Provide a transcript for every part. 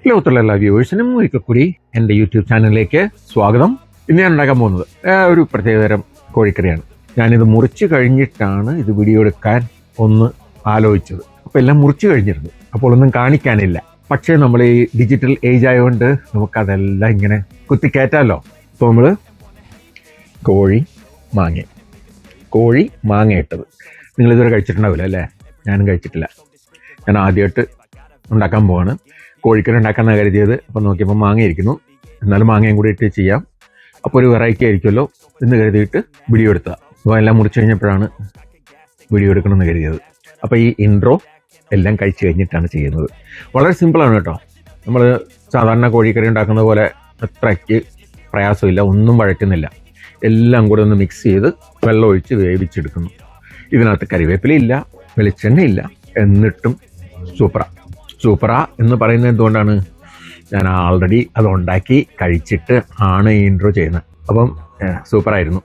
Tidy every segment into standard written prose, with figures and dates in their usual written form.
ലോകത്തുള്ള എല്ലാ വ്യൂവേഴ്സിനും ഒരിക്കൽ കൂടി എൻ്റെ യൂട്യൂബ് ചാനലിലേക്ക് സ്വാഗതം. ഇന്ന് ഞാൻ ഉണ്ടാക്കാൻ പോകുന്നത് ഒരു പ്രത്യേകതരം കോഴിക്കറിയാണ്. ഞാനിത് മുറിച്ച് കഴിഞ്ഞിട്ടാണ് ഇത് വീഡിയോ എടുക്കാൻ ഒന്ന് ആലോചിച്ചത്. അപ്പോൾ എല്ലാം മുറിച്ച് കഴിഞ്ഞിരുന്നു, അപ്പോൾ ഒന്നും കാണിക്കാനില്ല. പക്ഷേ നമ്മൾ ഈ ഡിജിറ്റൽ ഏജ് ആയതുകൊണ്ട് നമുക്കതെല്ലാം ഇങ്ങനെ കുത്തിക്കയറ്റാമല്ലോ. അപ്പോൾ നമ്മൾ കോഴി മാങ്ങ ഇട്ടത് നിങ്ങളിതുവരെ കഴിച്ചിട്ടുണ്ടാവില്ല അല്ലേ? ഞാനും കഴിച്ചിട്ടില്ല. ഞാൻ ആദ്യമായിട്ട് ഉണ്ടാക്കാൻ പോവാണ്. കോഴിക്കറി ഉണ്ടാക്കാനാണ് കരുതിയത്. അപ്പം നോക്കിയപ്പോൾ മാങ്ങ ഇരിക്കുന്നു, എന്നാലും മാങ്ങയും കൂടി ഇട്ട് ചെയ്യാം, അപ്പോൾ ഒരു വെറൈറ്റി ആയിരിക്കുമല്ലോ എന്ന് കരുതിയിട്ട് വീഡിയോ എടുത്തതാണ്. അപ്പോൾ എല്ലാം മുറിച്ച് കഴിഞ്ഞപ്പോഴാണ് വീഡിയോ എടുക്കണമെന്ന് കരുതിയത്. അപ്പോൾ ഈ ഇൻട്രോ എല്ലാം കഴിച്ച് കഴിഞ്ഞിട്ടാണ് ചെയ്യുന്നത്. വളരെ സിമ്പിളാണ് കേട്ടോ. നമ്മൾ സാധാരണ കോഴിക്കറി ഉണ്ടാക്കുന്ന പോലെ അത്രയ്ക്ക് പ്രയാസമില്ല, ഒന്നും വഴറ്റുന്നില്ല. എല്ലാം കൂടെ ഒന്ന് മിക്സ് ചെയ്ത് വെള്ളം ഒഴിച്ച് വേവിച്ചെടുക്കുന്നു. ഇതിനകത്ത് കരിവേപ്പിലയില്ല, വെളിച്ചെണ്ണയില്ല, എന്നിട്ടും സൂപ്പറാ എന്ന് പറയുന്നത് എന്തുകൊണ്ടാണ്? ഞാൻ ആൾറെഡി അത് ഉണ്ടാക്കി കഴിച്ചിട്ട് ആണ് ഈ ഇൻട്രോ ചെയ്യുന്നത്. അപ്പം സൂപ്പറായിരുന്നു.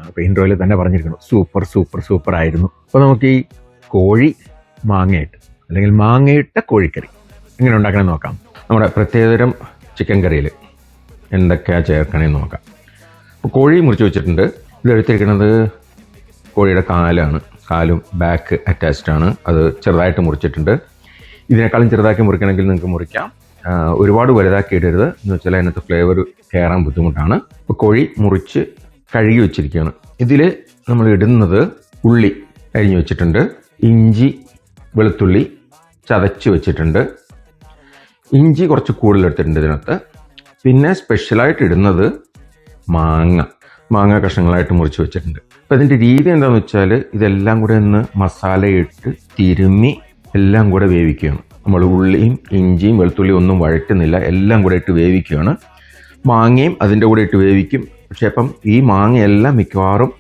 അപ്പോൾ ഇൻട്രോയിൽ തന്നെ പറഞ്ഞിരിക്കുന്നു സൂപ്പറായിരുന്നു. അപ്പോൾ നമുക്ക് ഈ കോഴി മാങ്ങയിട്ട് അല്ലെങ്കിൽ മാങ്ങയിട്ട കോഴിക്കറി എങ്ങനെ ഉണ്ടാക്കണമെന്ന് നോക്കാം. നമ്മുടെ പ്രത്യേകതരം ചിക്കൻ കറിയിൽ എന്തൊക്കെയാണ് ചേർക്കണമെന്ന് നോക്കാം. അപ്പോൾ കോഴി മുറിച്ച് വെച്ചിട്ടുണ്ട്. ഇതെടുത്തിരിക്കുന്നത് കോഴിയുടെ കാലും ബാക്ക് അറ്റാച്ച്ഡ് ആണ്. അത് ചെറുതായിട്ട് മുറിച്ചിട്ടുണ്ട്. ഇതിനേക്കാളും ചെറുതാക്കി മുറിക്കണമെങ്കിൽ നിങ്ങൾക്ക് മുറിക്കാം. ഒരുപാട് വലുതാക്കി ഇടരുത്, എന്ന് വെച്ചാൽ അതിനകത്ത് ഫ്ലേവർ കയറാൻ ബുദ്ധിമുട്ടാണ്. ഇപ്പോൾ കോഴി മുറിച്ച് കഴുകി വെച്ചിരിക്കുകയാണ്. ഇതിൽ നമ്മൾ ഇടുന്നത് ഉള്ളി അരിഞ്ഞു വെച്ചിട്ടുണ്ട്, ഇഞ്ചി വെളുത്തുള്ളി ചതച്ച് വെച്ചിട്ടുണ്ട്, ഇഞ്ചി കുറച്ച് കൂടുതൽ എടുത്തിട്ടുണ്ട് ഇതിനകത്ത്. പിന്നെ സ്പെഷ്യലായിട്ട് ഇടുന്നത് മാങ്ങ കഷ്ണങ്ങളായിട്ട് മുറിച്ച് വെച്ചിട്ടുണ്ട്. അപ്പോൾ അതിൻ്റെ രീതി എന്താണെന്ന് വെച്ചാൽ ഇതെല്ലാം കൂടെ ഒന്ന് മസാലയിട്ട് തിരുമ്മി എല്ലാം കൂടെ വേവിക്കുകയാണ്. നമ്മൾ ഉള്ളിയും ഇഞ്ചിയും വെളുത്തുള്ളിയും ഒന്നും വഴറ്റുന്നില്ല, എല്ലാം കൂടെ ഇട്ട് വേവിക്കുകയാണ്. മാങ്ങയും അതിൻ്റെ കൂടെ ഇട്ട് വേവിക്കും. പക്ഷേ അപ്പം ഈ മാങ്ങയെല്ലാം മിക്കവാറും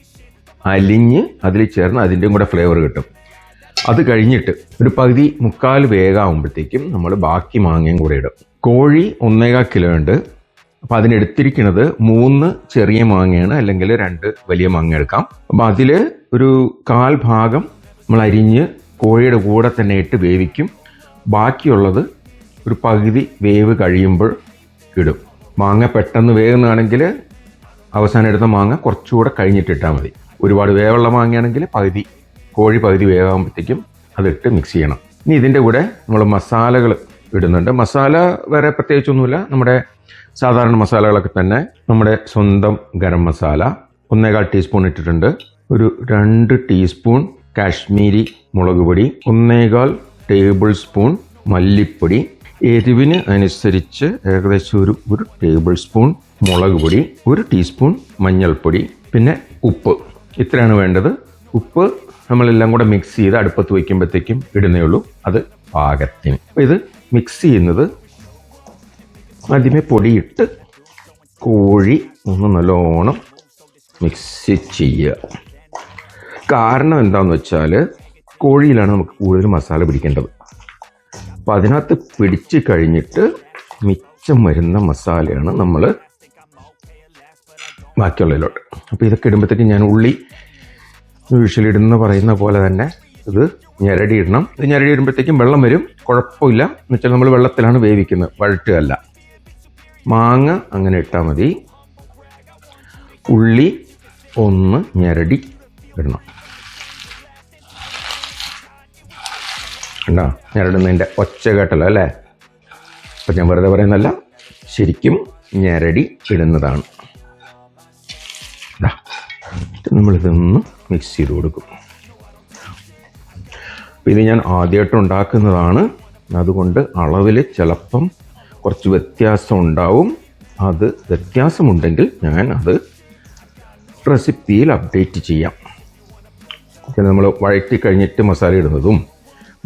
അലിഞ്ഞ് അതിൽ ചേർന്ന് അതിൻ്റെയും കൂടെ ഫ്ലേവർ കിട്ടും. അത് കഴിഞ്ഞിട്ട് ഒരു പകുതി മുക്കാൽ വേഗമാകുമ്പോഴത്തേക്കും നമ്മൾ ബാക്കി മാങ്ങയും കൂടെ ഇടും. കോഴി 1.25 കിലോ ഉണ്ട്. അപ്പോൾ അതിനെടുത്തിരിക്കുന്നത് 3 ചെറിയ മാങ്ങയാണ്, അല്ലെങ്കിൽ 2 വലിയ മാങ്ങ എടുക്കാം. അപ്പോൾ അതിൽ ഒരു 1/4 ഭാഗം നമ്മൾ അരിഞ്ഞ് കോഴിയുടെ കൂടെ തന്നെ ഇട്ട് വേവിക്കും. ബാക്കിയുള്ളത് ഒരു പകുതി വേവ് കഴിയുമ്പോൾ ഇടും. മാങ്ങ പെട്ടെന്ന് വേകുന്നതാണെങ്കിൽ അവസാനം എടുത്ത മാങ്ങ കുറച്ചുകൂടെ കഴിഞ്ഞിട്ടിട്ടാൽ മതി. ഒരുപാട് വേവുള്ള മാങ്ങയാണെങ്കിൽ കോഴി പകുതി വേവാകുമ്പോഴത്തേക്കും അതിട്ട് മിക്സ് ചെയ്യണം. ഇനി ഇതിൻ്റെ കൂടെ നമ്മൾ മസാലകൾ ഇടുന്നുണ്ട്. മസാല വേറെ പ്രത്യേകിച്ചൊന്നുമില്ല, നമ്മുടെ സാധാരണ മസാലകളൊക്കെ തന്നെ. നമ്മുടെ സ്വന്തം ഗരം മസാല 1.25 ടീസ്പൂൺ ഇട്ടിട്ടുണ്ട്. ഒരു 2 ടീസ്പൂൺ കാശ്മീരി മുളക് പൊടി, 1.25 ടേബിൾ സ്പൂൺ മല്ലിപ്പൊടി, എരിവിന് അനുസരിച്ച് ഏകദേശം ഒരു ടേബിൾ സ്പൂൺ മുളക് പൊടി, 1 ടീസ്പൂൺ മഞ്ഞൾപ്പൊടി, പിന്നെ ഉപ്പ്. ഇത്രയാണ് വേണ്ടത്. ഉപ്പ് നമ്മളെല്ലാം കൂടെ മിക്സ് ചെയ്ത് അടുപ്പത്ത് വയ്ക്കുമ്പോഴത്തേക്കും ഇടുന്നേ ഉള്ളൂ, അത് പാകത്തിന്. ഇത് മിക്സ് ചെയ്യുന്നത് ആദ്യമേ പൊടിയിട്ട് കോഴി ഒന്ന് നല്ലോണം മിക്സ് ചെയ്യുക. കാരണം എന്താണെന്ന് വെച്ചാൽ കോഴിയിലാണ് നമുക്ക് കൂടുതൽ മസാല പിടിക്കേണ്ടത്. അപ്പോൾ അതിനകത്ത് പിടിച്ച് കഴിഞ്ഞിട്ട് മിച്ചം വരുന്ന മസാലയാണ് നമ്മൾ ബാക്കിയുള്ളതിലോട്ട്. അപ്പോൾ ഇതൊക്കെ ഇടുമ്പോഴത്തേക്കും ഞാൻ ഉള്ളി യൂഷ്വലി ഇടുന്ന പറയുന്ന പോലെ തന്നെ ഇത് ഞെരടി ഇടണം. ഇത് ഞെരടി ഇടുമ്പോഴത്തേക്കും വെള്ളം വരും, കുഴപ്പമില്ല. എന്ന് വെച്ചാൽ നമ്മൾ വെള്ളത്തിലാണ് വേവിക്കുന്നത്, വഴറ്റുകയല്ല. മാങ്ങ അങ്ങനെ ഇട്ടാൽ മതി. ഉള്ളി ഒന്ന് ഞെരടി ഇടണം. ഉണ്ടോ ഞെരടുന്നതിൻ്റെ ഒച്ച കേട്ടല്ലോ അല്ലേ? അപ്പം ഞാൻ വെറുതെ പറയുന്നതല്ല, ശരിക്കും ഞെരടി ഇടുന്നതാണ്. നമ്മളിതൊന്ന് മിക്സ് ചെയ്ത് കൊടുക്കും. ഇത് ഞാൻ ആദ്യമായിട്ട് ഉണ്ടാക്കുന്നതാണ്, അതുകൊണ്ട് അളവിൽ ചിലപ്പം കുറച്ച് വ്യത്യാസം ഉണ്ടാവും. അത് വ്യത്യാസമുണ്ടെങ്കിൽ ഞാൻ അത് റെസിപ്പിയിൽ അപ്ഡേറ്റ് ചെയ്യാം. നമ്മൾ വഴറ്റി കഴിഞ്ഞിട്ട് മസാല ഇടുന്നതും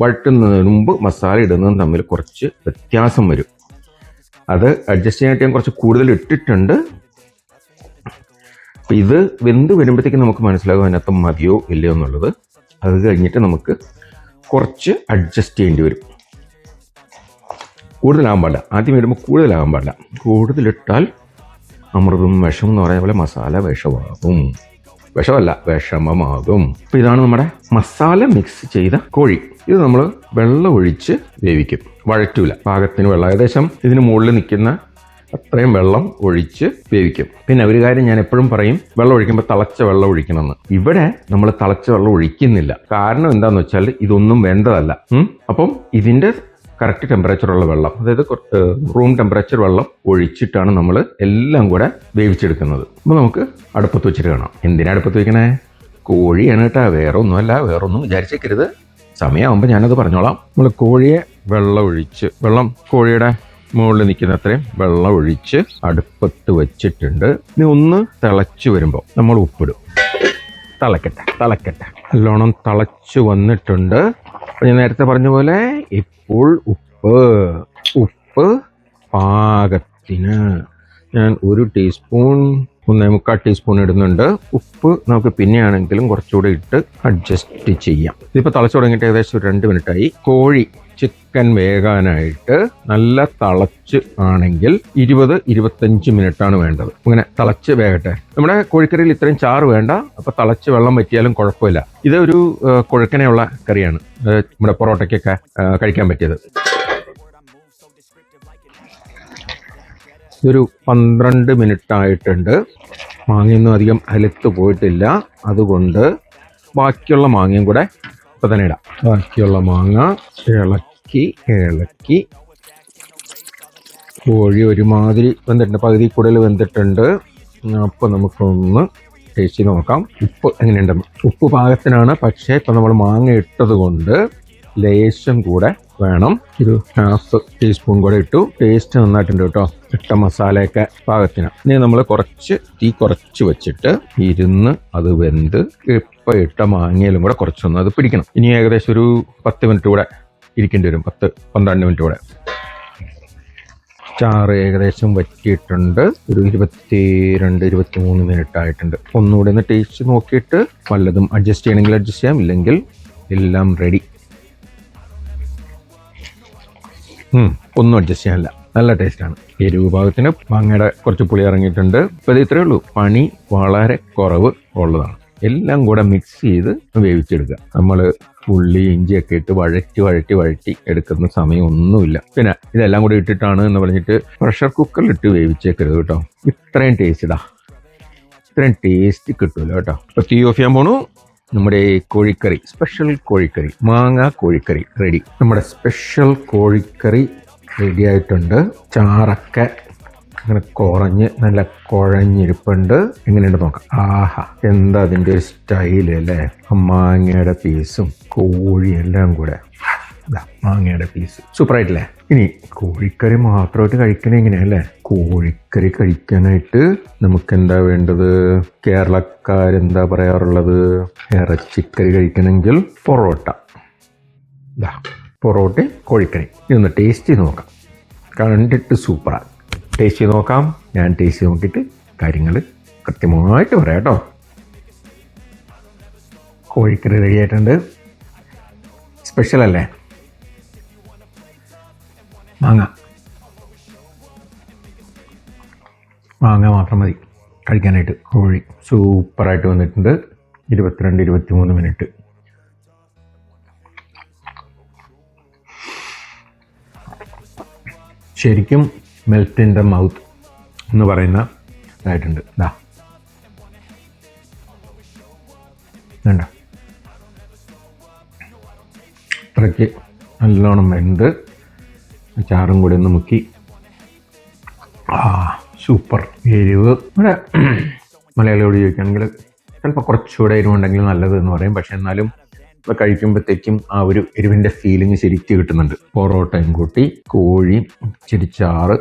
വഴറ്റുന്നതിന് മുമ്പ് മസാല ഇടുന്നതും തമ്മിൽ കുറച്ച് വ്യത്യാസം വരും. അത് അഡ്ജസ്റ്റ് ചെയ്യാനായിട്ട് ഞാൻ കുറച്ച് കൂടുതൽ ഇട്ടിട്ടുണ്ട്. അപ്പം ഇത് വെന്ത് വരുമ്പോഴത്തേക്കും നമുക്ക് മനസ്സിലാകും അതിനകത്ത് മതിയോ ഇല്ലയോ എന്നുള്ളത്. അത് കഴിഞ്ഞിട്ട് നമുക്ക് കുറച്ച് അഡ്ജസ്റ്റ് ചെയ്യേണ്ടി വരും. കൂടുതലാകാൻ പാടില്ല, ആദ്യം വരുമ്പോൾ കൂടുതലാകാൻ പാടില്ല. കൂടുതലിട്ടാൽ അമൃതും വിഷം എന്ന് പറയുന്ന പോലെ മസാല വിഷമമാകും. അപ്പോൾ ഇതാണ് നമ്മുടെ മസാല മിക്സ് ചെയ്ത കോഴി. ഇത് നമ്മൾ വെള്ളം ഒഴിച്ച് വേവിക്കും. വഴറ്റൂല. പാകത്തിന് വെള്ളം ഏകദേശം ഇതിന് മുകളിൽ നിൽക്കുന്ന അത്രയും വെള്ളം ഒഴിച്ച് വേവിക്കും. പിന്നെ ഒരു കാര്യം ഞാൻ എപ്പോഴും പറയും, വെള്ളം ഒഴിക്കുമ്പോൾ തിളച്ച വെള്ളം ഒഴിക്കണമെന്ന്. ഇവിടെ നമ്മൾ തിളച്ച വെള്ളം ഒഴിക്കുന്നില്ല. കാരണം എന്താണെന്ന് വെച്ചാൽ ഇതൊന്നും വെന്തതല്ല. അപ്പം ഇതിൻ്റെ കറക്റ്റ് ടെമ്പറേച്ചറുള്ള വെള്ളം, അതായത് റൂം ടെമ്പറേച്ചർ വെള്ളം ഒഴിച്ചിട്ടാണ് നമ്മൾ എല്ലാം കൂടെ വേവിച്ചെടുക്കുന്നത്. അപ്പോൾ നമുക്ക് അടുപ്പത്ത് വെച്ചിട്ട് കാണാം. എന്തിനാ അടുപ്പത്ത് വയ്ക്കണേ? കോഴിയാണ് കേട്ടോ, വേറെ ഒന്നുമല്ല. വേറെ ഒന്നും വിചാരിച്ചേക്കരുത്. സമയമാകുമ്പോൾ ഞാനത് പറഞ്ഞോളാം. നമ്മൾ കോഴിയെ വെള്ളം കോഴിയുടെ മുകളിൽ നിൽക്കുന്ന അത്രയും വെള്ളം ഒഴിച്ച് അടുപ്പത്ത് വെച്ചിട്ടുണ്ട്. ഇനി ഒന്ന് തിളച്ച് വരുമ്പോൾ നമ്മൾ ഉപ്പിടും. തിളക്കട്ടെ നല്ലോണം തിളച്ച് വന്നിട്ടുണ്ട്. ഞാൻ നേരത്തെ പറഞ്ഞ പോലെ ഇപ്പോൾ ഉപ്പ് പാകത്തിന് ഞാൻ 1 ടീസ്പൂൺ 1.25 ടീസ്പൂൺ ഇടുന്നുണ്ട്. ഉപ്പ് നമുക്ക് പിന്നെയാണെങ്കിലും കുറച്ചുകൂടെ ഇട്ട് അഡ്ജസ്റ്റ് ചെയ്യാം. ഇതിപ്പോൾ തിളച്ച് തുടങ്ങിയിട്ട് ഏകദേശം ഒരു 2 മിനിറ്റായി. ചിക്കൻ വേകാനായിട്ട് നല്ല തിളച്ച് ആണെങ്കിൽ 20-25 മിനിറ്റാണ് വേണ്ടത്. അങ്ങനെ തിളച്ച് വേകട്ടെ. നമ്മുടെ കോഴിക്കറിയിൽ ഇത്രയും ചാറ് വേണ്ട. അപ്പോൾ തിളച്ച് വെള്ളം വറ്റിയാലും കുഴപ്പമില്ല. ഇതൊരു കൊഴുക്കനെയുള്ള കറിയാണ്. നമ്മുടെ പൊറോട്ടയ്ക്കൊക്കെ കഴിക്കാൻ പറ്റിയത്. ഇതൊരു 12 മിനിറ്റ് ആയിട്ടുണ്ട്. മാങ്ങയൊന്നും അധികം അലുത്ത് പോയിട്ടില്ല. അതുകൊണ്ട് ബാക്കിയുള്ള മാങ്ങയും കൂടെ ഇപ്പം തന്നെ ഇടാം. ബാക്കിയുള്ള മാങ്ങ ഇളക്കി കോഴി ഒരുമാതിരി വെന്തിട്ടുണ്ട്, പകുതി കൂടുതൽ വെന്തിട്ടുണ്ട്. അപ്പോൾ നമുക്കൊന്ന് ടേസ്റ്റ് ചെയ്ത് നോക്കാം ഉപ്പ് എങ്ങനെയുണ്ടെന്ന്. ഉപ്പ് പാകത്തിനാണ്, പക്ഷേ ഇപ്പം നമ്മൾ മാങ്ങ ഇട്ടത് കൊണ്ട് ലേശം കൂടെ വേണം. ഒരു 1/2 ടീസ്പൂൺ കൂടെ ഇട്ടു. ടേസ്റ്റ് നന്നായിട്ടുണ്ട് കേട്ടോ. ഇട്ട മസാലയൊക്കെ പാകത്തിന്. ഇനി നമ്മൾ തീ കുറച്ച് വെച്ചിട്ട് ഇരുന്ന് അത് വെന്ത് ഇപ്പം ഇട്ട മാങ്ങയിലും കൂടെ കുറച്ചൊന്ന് അത് പിടിക്കണം. ഇനി ഏകദേശം ഒരു 10 മിനിറ്റ് കൂടെ ഇരിക്കേണ്ടി വരും. 10-12 മിനിറ്റ് കൂടെ. ചാറ് ഏകദേശം വറ്റിയിട്ടുണ്ട്. ഒരു 22-23 മിനിറ്റ് ആയിട്ടുണ്ട്. ഒന്നുകൂടെ ഒന്ന് ടേസ്റ്റ് നോക്കിയിട്ട് വല്ലതും അഡ്ജസ്റ്റ് ചെയ്യണമെങ്കിൽ അഡ്ജസ്റ്റ് ചെയ്യാം, ഇല്ലെങ്കിൽ എല്ലാം റെഡി. ഒന്നും അഡ്ജസ്റ്റ് ചെയ്യാനില്ല, നല്ല ടേസ്റ്റാണ്. എരിവ് ഭാഗത്തിന് മാങ്ങയുടെ കുറച്ച് പുളി ഇറങ്ങിയിട്ടുണ്ട്. അപ്പോൾ ഇത് ഇത്രയേ ഉള്ളൂ. പണി വളരെ കുറവ് ഉള്ളതാണ്. എല്ലാം കൂടെ മിക്സ് ചെയ്ത് വേവിച്ചെടുക്കുക. നമ്മൾ ഉള്ളി ഇഞ്ചിയൊക്കെ ഇട്ട് വഴറ്റി എടുക്കുന്ന സമയമൊന്നുമില്ല. പിന്നെ ഇതെല്ലാം കൂടി ഇട്ടിട്ടാണ് എന്ന് പറഞ്ഞിട്ട് പ്രഷർ കുക്കറിലിട്ട് വേവിച്ചേക്കരുത് കേട്ടോ. ഇത്രയും ടേസ്റ്റ് കിട്ടൂല കേട്ടോ. അപ്പോൾ തീ ഓഫ് ചെയ്യാൻ പോണു. നമ്മുടെ കോഴിക്കറി, സ്പെഷ്യൽ കോഴിക്കറി, മാങ്ങ കോഴിക്കറി റെഡി. നമ്മുടെ സ്പെഷ്യൽ കോഴിക്കറി റെഡി ആയിട്ടുണ്ട്. ചാറൊക്കെ അങ്ങനെ നല്ല കുഴഞ്ഞിരിപ്പുണ്ട്. എങ്ങനെയുണ്ട് നോക്കാം. ആഹാ, എന്താ അതിൻ്റെ ഒരു സ്റ്റൈല് അല്ലേ. മാങ്ങയുടെ പീസും കോഴി എല്ലാം കൂടെ. മാങ്ങയുടെ പീസ് സൂപ്പറായിട്ടില്ലേ. ഇനി കോഴിക്കറി മാത്രമായിട്ട് കഴിക്കണേ എങ്ങനെയല്ലേ. കോഴിക്കറി കഴിക്കാനായിട്ട് നമുക്ക് എന്താ വേണ്ടത്? കേരളക്കാരെന്താ പറയാറുള്ളത്? ഇറച്ചിക്കറി കഴിക്കണമെങ്കിൽ പൊറോട്ട കോഴിക്കറി. ഇതൊന്ന് ടേസ്റ്റ് ചെയ്ത് നോക്കാം. കണ്ടിട്ട് സൂപ്പറാണ്. ടേസ്റ്റ് ചെയ്ത് നോക്കാം. ഞാൻ ടേസ്റ്റ് ചെയ്ത് നോക്കിയിട്ട് കാര്യങ്ങൾ കൃത്യമായിട്ട് പറയാം കേട്ടോ. കോഴിക്കറി റെഡി ആയിട്ടുണ്ട്. സ്പെഷ്യൽ അല്ലേ. മാങ്ങ മാത്രം മതി കഴിക്കാനായിട്ട്. കോഴി സൂപ്പറായിട്ട് വന്നിട്ടുണ്ട്. 22-23 മിനിറ്റ്. ശരിക്കും മെൽറ്റ് ഇൻ ദ മൗത്ത് എന്ന് പറയുന്ന ഇതായിട്ടുണ്ട്. വേണ്ട അത്രയ്ക്ക് നല്ലോണം വെന്ത് ചാറും കൂടി ഒന്ന് മുക്കി. സൂപ്പർ. എരിവ് ഇവിടെ മലയാളിയോട് ചോദിക്കുകയാണെങ്കിൽ ചിലപ്പോൾ കുറച്ചുകൂടെ എരിവുണ്ടെങ്കിൽ നല്ലത് എന്ന് പറയും. പക്ഷെ എന്നാലും ഇപ്പോൾ കഴിക്കുമ്പോഴത്തേക്കും ആ ഒരു എരിവിൻ്റെ ഫീലിംഗ് ശരിക്കും കിട്ടുന്നുണ്ട്. പൊറോട്ടയും കൂട്ടി കോഴിയും ഇച്ചിരി ചാറ്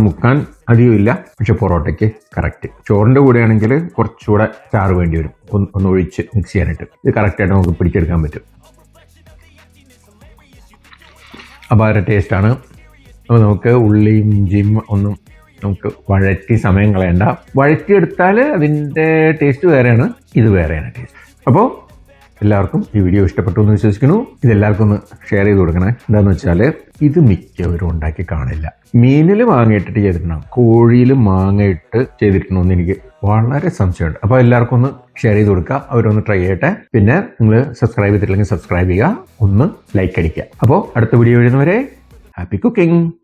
മുക്കാൻ അധികമില്ല, പക്ഷെ പൊറോട്ടയ്ക്ക് കറക്റ്റ്. ചോറിൻ്റെ കൂടെയാണെങ്കിൽ കുറച്ചുകൂടെ ചാറ് വേണ്ടി വരും, ഒന്ന് ഒഴിച്ച് മിക്സ് ചെയ്യാനായിട്ട്. ഇത് കറക്റ്റായിട്ട് നമുക്ക് പിടിച്ചെടുക്കാൻ പറ്റും. അപാര ടേസ്റ്റാണ്. അപ്പോൾ നമുക്ക് ഉള്ളിയും ഇഞ്ചിയും ഒന്നും നമുക്ക് വഴറ്റി സമയം കളയണ്ട. വഴറ്റിയെടുത്താൽ അതിൻ്റെ ടേസ്റ്റ് വേറെയാണ്, ഇത് വേറെയാണ് ടേസ്റ്റ്. അപ്പോൾ എല്ലാവർക്കും ഈ വീഡിയോ ഇഷ്ടപ്പെട്ടു എന്ന് വിശ്വസിക്കുന്നു. ഇതെല്ലാവർക്കും ഒന്ന് ഷെയർ ചെയ്ത് കൊടുക്കണേ. എന്താണെന്ന് വെച്ചാൽ ഇത് മിക്കവരും ഉണ്ടാക്കി കാണില്ല. മീനിൽ മാങ്ങയിട്ടിട്ട് ചെയ്തിട്ടുണ്ടാകും, കോഴിയിൽ മാങ്ങയിട്ട് ചെയ്തിട്ടുണ്ടോയെന്ന് എനിക്ക് വളരെ സംശയമുണ്ട്. അപ്പോൾ എല്ലാവർക്കും ഒന്ന് ഷെയർ ചെയ്ത് കൊടുക്കുക, അവരൊന്ന് ട്രൈ ചെയ്യട്ടെ. പിന്നെ നിങ്ങൾ സബ്സ്ക്രൈബ് ചെയ്തിട്ടില്ലെങ്കിൽ സബ്സ്ക്രൈബ് ചെയ്യുക, ഒന്ന് ലൈക്ക് അടിക്കുക. അപ്പോൾ അടുത്ത വീഡിയോ വരുന്നവരെ ഹാപ്പി കുക്കിംഗ്.